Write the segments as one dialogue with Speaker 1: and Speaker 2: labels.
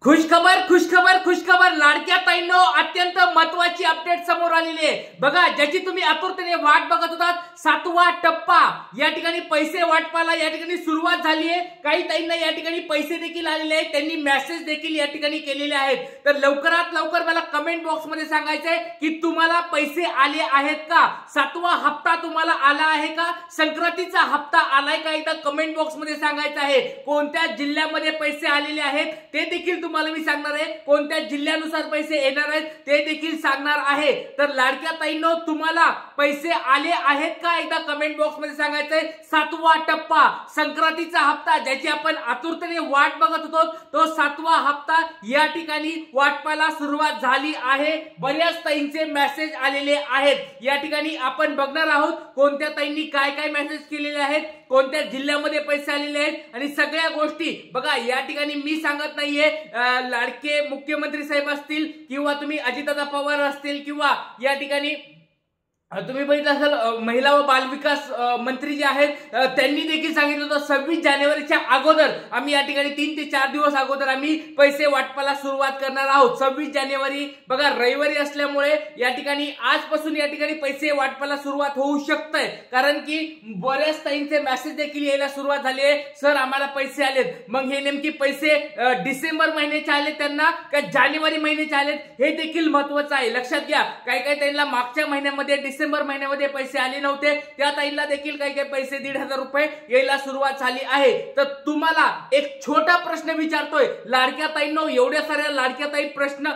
Speaker 1: खुशखबर खुशखबर खुशखबर लाडक्या ताईंनो अत्यंत महत्त्वाची अपडेट समोर आलेली आहे बघा, ज्याची तुम्ही आतुरतेने वाट बघत होतात। 7वा टप्पा या ठिकाणी पैसे वाटपाला या ठिकाणी सुरुवात झाली आहे। काही ताईंना या ठिकाणी पैसे देखील आलेले आहेत, त्यांनी मेसेज देखील या ठिकाणी केलेले आहेत। तर लवकरात लवकर मला कमेंट बॉक्स मध्ये सांगायचंय की तुम्हाला पैसे आले आहेत का, 7वा हप्ता तुम्हाला आला आहे का, संक्रांतीचा हप्ता आलाय का, एकदा कमेंट बॉक्स मध्ये सांगायचं आहे। कोणत्या जिल्ह्यामध्ये पैसे आलेले आहेत ते देखील तुम्हाला मी सांगणार आहे, कोणत्या जिल्ह्यानुसार पैसे येणार आहेत ते देखील सांगणार आहे। तर लाडक्या ताईंनो तुम्हाला पैसे आले आहेत का, एकदा कमेंट बॉक्स मध्ये सांगायचंय। 7वा टप्पा संक्रांतीचा हप्ता ज्याची आपण आतुरतेने वाट बघत होतो, तो 7वा हप्ता या ठिकाणी वाटपाला सुरुवात झाली आहे। बऱ्याच ताईंचे मेसेज आलेले आहेत। या ठिकाणी आपण बघणार आहोत कोणत्या ताईंनी काय काय मेसेज केलेले आहेत, कोणत्या जिल्ह्यामध्ये पैसे आलेले आहेत आणि सगळ्या गोष्टी बघा। या ठिकाणी मी सांगत नाहीये लाडके मुख्यमंत्री साहेब असतील किंवा तुम्ही अजितदादा पवार असतील किंवा या ठिकाणी तुम्ही बघितलं असेल महिला व बालविकास मंत्री जे आहेत त्यांनी देखील सांगितलं होतं 26 जानेवारीच्या अगोदर आम्ही या ठिकाणी 3 ते 4 दिवस अगोदर आम्ही पैसे वाटपाला सुरुवात करणार आहोत। 26 जानेवारी बघा रविवारी असल्यामुळे या ठिकाणी आजपासून या ठिकाणी पैसे वाटपाला सुरुवात होऊ शकते, कारण की बऱ्याच ताईंचे मेसेज देखील यायला सुरुवात झाली आहे, सर आम्हाला पैसे आलेत। मग हे नेमके पैसे डिसेंबर महिन्याचे आलेत त्यांना का जानेवारी महिन्याचे आलेत हे देखील महत्त्वाचं आहे, लक्षात घ्या। काही ताईंना मागच्या महिन्यामध्ये डिसेंबर महिन्यामध्ये पैसे आले नव्हते, त्या ताईंना देखील काही पैसे 1,500 रुपये यायला सुरुवात झाली आहे। तर तुम्हाला एक छोटा प्रश्न विचारतोय लाडक्या ताईंनो, एवढ्या साऱ्या लाडक्या ताई प्रश्न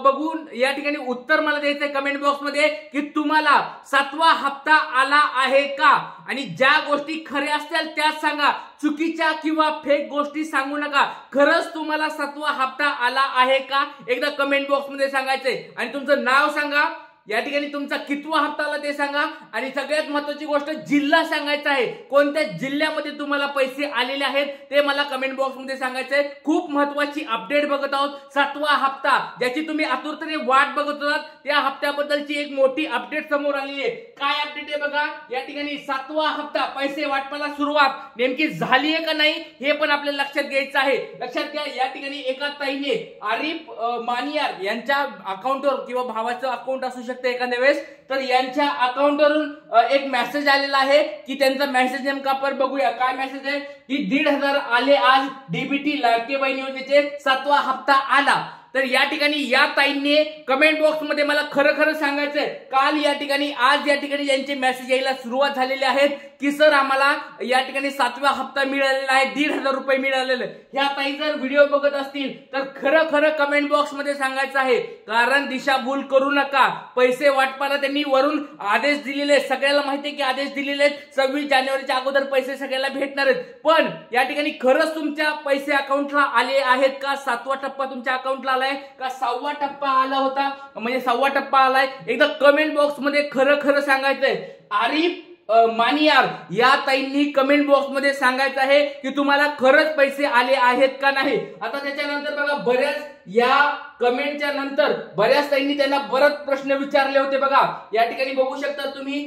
Speaker 1: बघून या ठिकाणी उत्तर मला द्यायचंय कमेंट बॉक्स मध्ये की तुम्हाला 7वा हप्ता आला आहे का, आणि ज्या गोष्टी खऱ्या असतील त्याच सांगा, चुकीच्या किंवा फेक गोष्टी सांगू नका। खरंच तुम्हाला 7वा हप्ता आला आहे का, एकदा कमेंट बॉक्स मध्ये सांगायचंय आणि तुमचं नाव सांगा, या ठिकाणी तुमचा कितवा हप्ता आला ते सांगा आणि सगळ्यात महत्त्वाची गोष्ट जिल्हा सांगायचा आहे, कोणत्या जिल्ह्यामध्ये तुम्हाला पैसे आलेले आहेत ते मला कमेंट बॉक्स मध्ये सांगायचंय। खूप महत्त्वाची अपडेट बघत आहोत, 7वा हप्ता ज्याची तुम्ही आतुरतेने वाट बघत होतात त्या हप्त्याबद्दलची एक मोठी अपडेट समोर आलेली आहे। काय अपडेट आहे बघा, या ठिकाणी 7वा हप्ता पैसे वाटपाला सुरुवात नेमकी झाली आहे का नाही हे पण आपल्याला लक्षात घ्यायचं आहे। लक्षात घ्या, या ठिकाणी एका ताईने आरिफ मानियार यांच्या अकाउंटवर किंवा भावाचं अकाउंट असू शकते एखाद्या वेळेस, तर यांच्या अकाउंटवरून एक मेसेज आलेला आहे की त्यांचा मेसेज नेमका आपण बघूया। काय मेसेज आहे की 1,500 आले आज, डीबीटी लाडके बहीण योजनेचे 7वा हप्ता आला। तर या ठिकाणी या ताईंनी कमेंट बॉक्स मध्ये मला खरं खरं सांगायचंय, काल या ठिकाणी आज या ठिकाणी यांचे मेसेज यायला सुरुवात झालेले आहेत की सर आम्हाला या ठिकाणी 7वा हप्ता मिळालेला आहे, 1,500 रुपये मिळालेले। ह्या ताई जर व्हिडिओ बघत असतील तर खरं खरं कमेंट बॉक्स मध्ये सांगायचं आहे, कारण दिशाभूल करू नका। पैसे वाटपाला त्यांनी वरून आदेश दिलेले, सगळ्याला माहिती आहे की आदेश दिलेले 26 जानेवारीच्या अगोदर पैसे सगळ्याला भेटणार आहेत, पण या ठिकाणी खरंच तुमच्या पैसे अकाउंटला आले आहेत का, 7वा टप्पा तुमच्या अकाउंटला आलाय का 6वा टप्पा आला होता, म्हणजे 6वा टप्पा आलाय, एकदा कमेंट बॉक्स मध्ये खरं खरं सांगायचंय। आरिफ मानियार या ताईंनी कमेंट बॉक्स मध्ये सांगायचं आहे की तुम्हाला खरंच पैसे आले आहेत का नाही। आता त्याच्यानंतर बघा बऱ्याच या कमेंटच्या नंतर बऱ्याच ताईंनी त्यांना बरेच प्रश्न विचारले होते बघा। या ठिकाणी बघू शकता तुम्ही,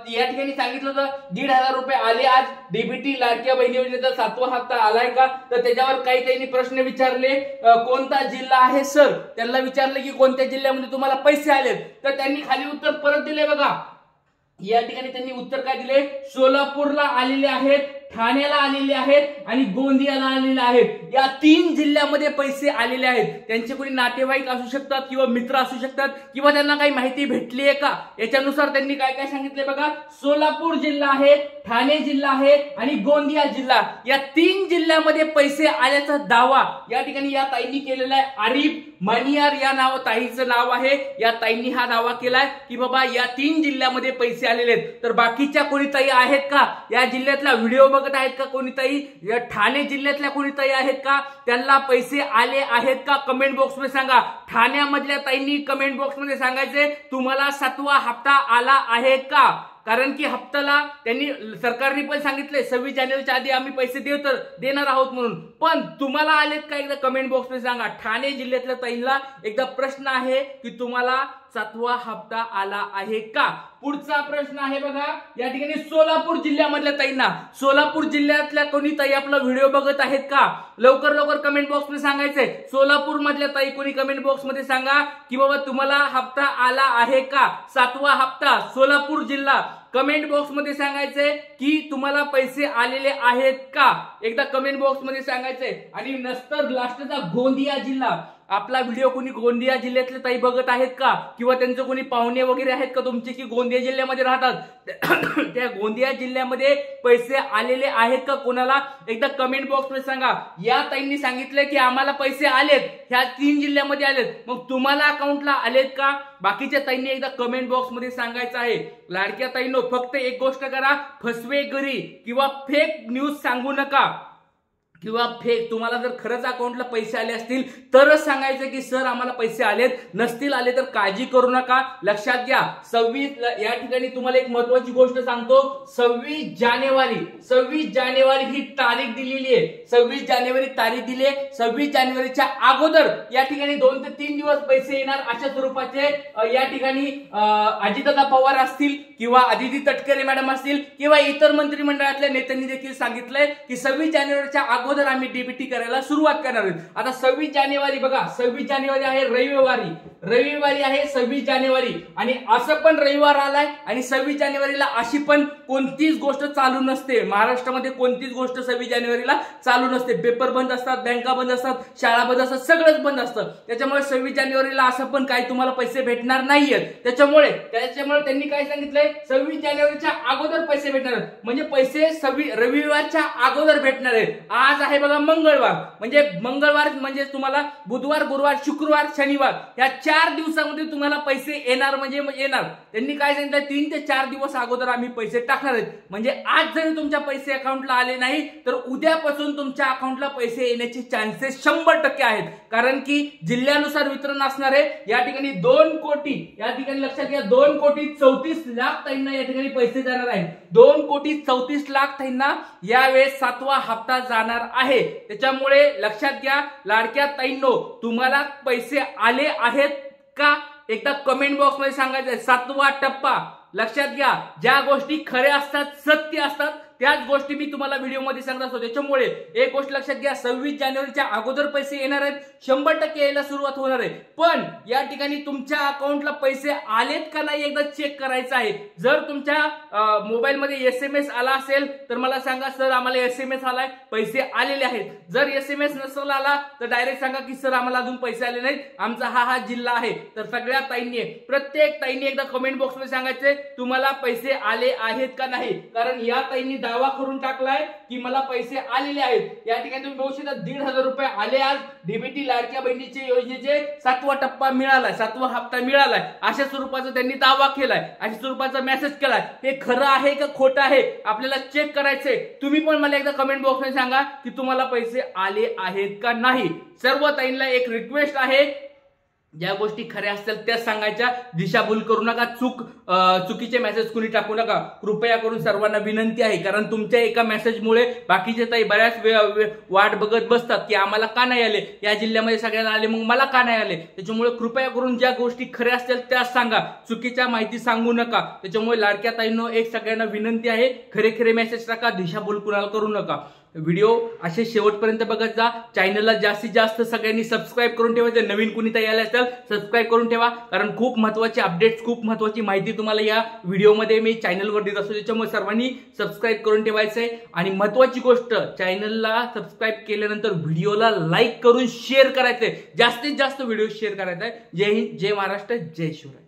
Speaker 1: या ठिकाणी सांगितलं होतं 1,500 रुपये आले आज, डीबीटी लाडक्या बहिणी योजनेचा 7वा हप्ता आलाय का, तर त्याच्यावर काही ताईंनी प्रश्न विचारले। कोणता जिल्हा आहे सर, त्यांना विचारले की कोणत्या जिल्ह्यामध्ये तुम्हाला पैसे आलेत, तर त्यांनी खाली उत्तर परत दिले बघा। या ठिकाणी त्यांनी उत्तर काय दिले, सोलापूरला आलेले आहेत, ठाण्याला आलेले आहेत आणि गोंदियाला आलेले आहेत। या 3 जिल्ह्यामध्ये पैसे आलेले आहेत। त्यांचे कोणी नातेवाईक असू शकतात किंवा मित्र असू शकतात किंवा त्यांना काही माहिती भेटली आहे का, याच्यानुसार त्यांनी काय काय सांगितले बघा। सोलापूर जिल्हा आहे, ठाणे जिल्हा आहे आणि गोंदिया जिल्हा, या 3 जिल्ह्यामध्ये पैसे आल्याचा दावा या ठिकाणी या ताईंनी केलेला आहे। आरिफ मानियार या नाव ताईचं नाव आहे, या ताईंनी हा दावा केलाय की बाबा या 3 जिल्ह्यामध्ये पैसे आलेले आहेत। तर बाकीच्या कोणी ताई आहेत का, या जिल्ह्यातला व्हिडिओ बघत आहेत का कोणी ताई, या ठाणे जिल्ह्यातल्या कोणी ताई आहेत का, त्यांना पैसे आले आहेत का, कमेंट बॉक्स मध्ये सांगा। ठाण्यामधल्या ताईंनी कमेंट बॉक्स मध्ये सांगायचे तुम्हाला 7वा हप्ता आला आहे का, कारण की हप्त्याला त्यांनी सरकारने पण सांगितले 26 जानेवारीच्या आधी आम्ही पैसे देणार आहोत म्हणून, पण तुम्हाला आलेत का एकदा कमेंट बॉक्स मध्ये सांगा। ठाणे जिल्ह्यातल्या ताईंना एकदा प्रश्न आहे की तुम्हाला 7वा हप्ता आला आहे का? पुढचा प्रश्न आहे बघा, या ठिकाणी सोलापूर जिल्ह्यामधल्या ताईंना, सोलापूर जिल्ह्यातल्या कोणी ताई आपला व्हिडिओ बघत आहेत का? लवकर लवकर कमेंट बॉक्स मध्ये सांगायचंय. सोलापूर मधल्या ताई कोणी कमेंट बॉक्स मध्ये सांगा की बाबा तुम्हाला हप्ता आला आहे का? 7वा हप्ता सोलापूर जिल्हा. कमेंट बॉक्स मध्ये सांगायचंय की तुम्हाला पैसे आलेले आहेत का? एकदा कमेंट बॉक्स मध्ये सांगायचंय. आणि नंतर लास्टचा गोंदिया जिल्हा. आपला व्हिडिओ कोणी गोंदिया जिल्ह्यातले ताई बघत आहेत का? किंवा त्यांचे कोणी पाहुणे वगैरे आहेत का तुमचे की गोंदिया जिल्ह्यामध्ये राहतात? त्या गोंदिया जिल्ह्यामध्ये पैसे आलेले आहेत का कोणाला? एकदा कमेंट बॉक्स मध्ये सांगा. या ताईंनी सांगितलं की आम्हाला पैसे आलेत, ह्या 3 जिल्ह्यामध्ये आलेत. मग तुम्हाला अकाउंटला आलेत का? बाकीच्या ताईंनी एकदा कमेंट बॉक्स मध्ये सांगायचं आहे. लाडक्या ताईंनो, फक्त एक गोष्ट करा, फसवेगिरी किंवा फेक न्यूज सांगू नका. किंवा फेक, तुम्हाला जर खरंच अकाउंटला पैसे आले असतील तरच सांगायचं की सर आम्हाला पैसे आलेत, नसतील आले तर काळजी करू नका. लक्षात घ्या. 26 या ठिकाणी तुम्हाला एक महत्वाची गोष्ट सांगतो. 26 जानेवारी ही तारीख दिलेली आहे. 26 जानेवारी तारीख दिली आहे. 26 जानेवारीच्या अगोदर या ठिकाणी 2 ते 3 दिवस पैसे येणार अशा स्वरूपाचे या ठिकाणी अजितदादा पवार असतील किंवा आदिती तटकरे मॅडम असतील किंवा इतर मंत्रिमंडळातल्या नेत्यांनी देखील सांगितलंय की 26 जानेवारीच्या अगोदर आम्ही डीबीटी करायला सुरुवात करणार आहोत. आता 26 जानेवारी बघा, 26 जानेवारी आहे रविवारी आहे 26 जानेवारी. आणि असं पण रविवार आलाय आणि 26 जानेवारीला अशी पण कोणतीच गोष्ट चालू नसते. महाराष्ट्रामध्ये कोणतीच गोष्ट 26 जानेवारीला चालू नसते. पेपर बंद असतात, बँका बंद असतात, शाळा बंद असतात, सगळंच बंद असतं. त्याच्यामुळे 26 जानेवारीला असं पण काही तुम्हाला पैसे भेटणार नाहीयेत. त्याच्यामुळे त्यांनी काय सांगितलंय, 26 जानेवारीच्या अगोदर पैसे भेटणार आहेत. म्हणजे पैसे रविवारच्या अगोदर भेटणार आहेत. आज आहे बघा मंगळवार, म्हणजे तुम्हाला बुधवार, गुरुवार, शुक्रवार, शनिवार या 4 दिवसामध्ये तुम्हाला पैसे येणार. म्हणजे येणार. त्यांनी काय सांगितलं, 3 ते 4 दिवस अगोदर आम्ही पैसे टाकणार आहेत. म्हणजे आज जरी तुमच्या पैसे अकाउंटला आले नाही तर उद्यापासून तुमच्या अकाउंटला पैसे येण्याचे चान्सेस 100% आहेत. कारण की जिल्ह्यानुसार वितरण असणार आहे. या ठिकाणी 2 कोटी, या ठिकाणी लक्षात घ्या, 2,34,00,000 ताईंना या ठिकाणी पैसे जाणार आहेत. 2,34,00,000 ताईंना यावेळेस 7वा हप्ता जाणार आहे. त्याच्यामुळे लक्षात घ्या लाडक्या ताईंनो, तुम्हाला पैसे आले आहेत का? एकदा कमेंट बॉक्स मध्ये सांगायचं. 7वा टप्पा. लक्षात घ्या, ज्या गोष्टी खऱ्या असतात, सत्य असतात, त्याच गोष्टी मी तुम्हाला व्हिडिओमध्ये सांगत असतो. त्याच्यामुळे एक गोष्ट लक्षात घ्या, 26 जानेवारीच्या अगोदर पैसे येणार आहेत. 100% यायला सुरुवात होणार आहे. पण या ठिकाणी तुमच्या अकाउंटला पैसे आलेत का नाही एकदा चेक करायचं आहे. जर तुमच्या मोबाईलमध्ये SMS आला असेल तर मला सांगा, सर आम्हाला SMS आलाय, पैसे आलेले आहेत. जर SMS नसेल आला तर डायरेक्ट सांगा की सर आम्हाला अजून पैसे आले नाहीत, आमचा हा जिल्हा आहे. तर सगळ्या ताईंनी, प्रत्येक ताईंनी एकदा कमेंट बॉक्स मध्ये सांगायचे तुम्हाला पैसे आले आहेत का नाही. कारण या ताईंनी दावा करून टाकलाय की मला पैसे आलेले आहेत. या ठिकाणी तुम्ही बघू शकता 1,500 रुपये आले आज डीबीटी लाडक्या बहिणीचे योजनेचे 7वा टप्पा मिळालाय, 7वा हप्ता मिळालाय. अशा स्वरूपाचा त्यांनी दावा केलाय, अशा स्वरूपाचा मेसेज केलाय. हे खरं आहे का खोटं आहे आपल्याला चेक करायचंय. तुम्ही पण मला एकदा कमेंट बॉक्स मध्ये सांगा की तुम्हाला पैसे आले आहेत का नाही. सर्व ताईंना एक रिक्वेस्ट आहे, ज्या गोष्टी खऱ्या असतील त्या सांगायच्या, दिशाभूल करू नका, चुकीचे मेसेज कुणी टाकू नका. कृपया करून सर्वांना विनंती आहे. कारण तुमच्या एका मेसेजमुळे बाकीचे ताई बऱ्याच वाट बघत बसतात की आम्हाला का नाही आले, या जिल्ह्यामध्ये सगळ्यांना आले मग मला का नाही आले. त्याच्यामुळे कृपया करून ज्या गोष्टी खऱ्या असतील त्याच सांगा, चुकीच्या माहिती सांगू नका. त्याच्यामुळे लाडक्या ताईंनो एक सगळ्यांना विनंती आहे, खरे मेसेज टाका, दिशाभूल कुणाला करू नका. व्हिडिओ असे शेवटपर्यंत बघत जा. चॅनलला जास्तीत जास्त सगळ्यांनी सबस्क्राईब करून ठेवायचं. नवीन कुणी ताई आले असेल सबस्क्राईब करून ठेवा. कारण खूप महत्त्वाचे अपडेट्स, खूप महत्त्वाची माहिती तुम्हाला या व्हिडिओमध्ये मी चॅनलवर देत असतो. त्याच्यामुळे सर्वांनी सबस्क्राईब करून ठेवायचंय. आणि महत्त्वाची गोष्ट, चॅनलला सबस्क्राईब केल्यानंतर व्हिडिओला लाईक करून शेअर करायचंय. जास्तीत जास्त व्हिडिओ शेअर करायचा आहे. जय हिंद, जय महाराष्ट्र, जय शिवराय.